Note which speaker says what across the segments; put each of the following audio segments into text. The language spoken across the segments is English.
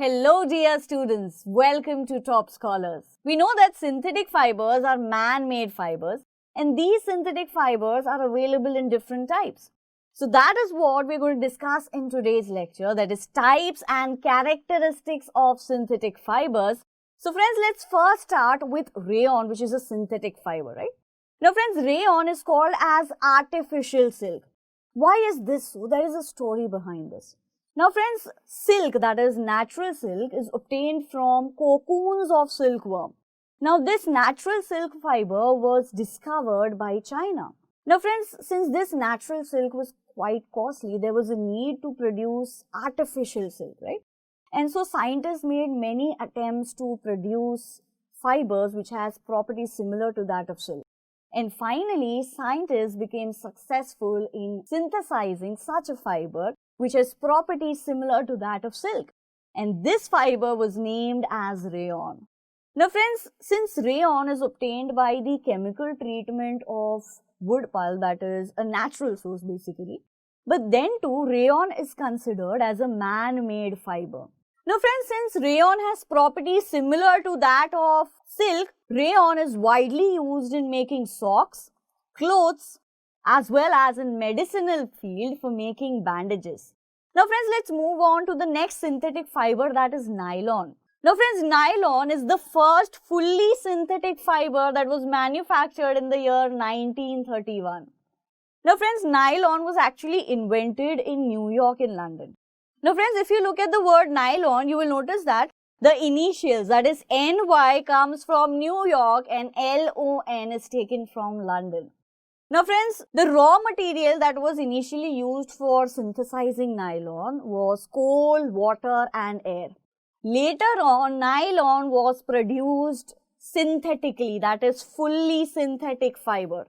Speaker 1: Hello dear students, welcome to Top Scholars. We know that synthetic fibers are man-made fibers and these synthetic fibers are available in different types. So that is what we're going to discuss in today's lecture, that is types and characteristics of synthetic fibers. So friends, let's first start with rayon, which is a synthetic fiber, right? Now friends, rayon is called as artificial silk. Why is this so? There is a story behind this. Now friends, silk, that is natural silk, is obtained from cocoons of silkworm. Now this natural silk fiber was discovered by China. Now friends, since this natural silk was quite costly, there was a need to produce artificial silk, right? And so scientists made many attempts to produce fibers which has properties similar to that of silk. And finally, scientists became successful in synthesizing such a fiber which has properties similar to that of silk. And this fiber was named as rayon. Now friends, since rayon is obtained by the chemical treatment of wood pulp, that is a natural source basically, but then too rayon is considered as a man-made fiber. Now friends, since rayon has properties similar to that of silk, rayon is widely used in making socks, clothes, as well as in medicinal field for making bandages. Now friends, let's move on to the next synthetic fiber, that is nylon. Now friends, nylon is the first fully synthetic fiber that was manufactured in the year 1931. Now friends, nylon was actually invented in New York and London. Now friends, if you look at the word nylon, you will notice that the initials, that is NY, comes from New York and LON is taken from London. Now friends, the raw material that was initially used for synthesizing nylon was coal, water and air. Later on, nylon was produced synthetically, that is fully synthetic fiber.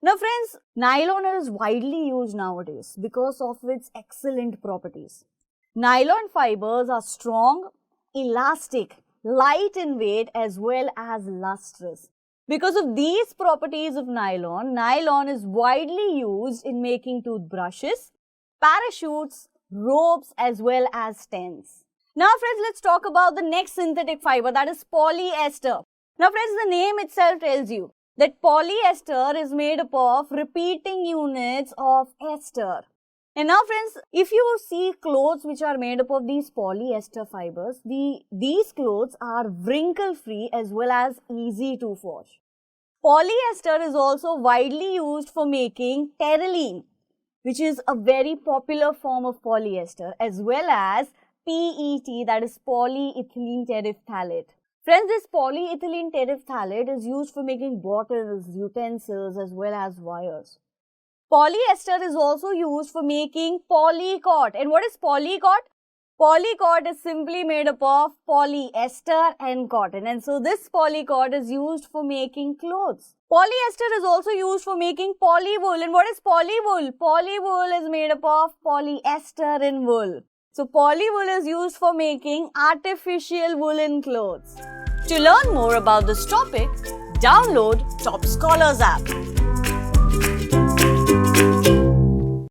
Speaker 1: Now friends, nylon is widely used nowadays because of its excellent properties. Nylon fibers are strong, elastic, light in weight as well as lustrous. Because of these properties of nylon, nylon is widely used in making toothbrushes, parachutes, ropes as well as tents. Now friends, let's talk about the next synthetic fiber, that is polyester. Now friends, the name itself tells you that polyester is made up of repeating units of ester. And now friends, if you see clothes which are made up of these polyester fibers, these clothes are wrinkle free as well as easy to wash. Polyester is also widely used for making terylene, which is a very popular form of polyester, as well as PET, that is polyethylene terephthalate. Friends, this polyethylene terephthalate is used for making bottles, utensils as well as wires. Polyester is also used for making polycot. And what is polycot? Polycot is simply made up of polyester and cotton. And so this polycot is used for making clothes. Polyester is also used for making polywool. And what is polywool? Polywool is made up of polyester and wool. So polywool is used for making artificial woolen clothes. To learn more about this topic, download Top Scholars app.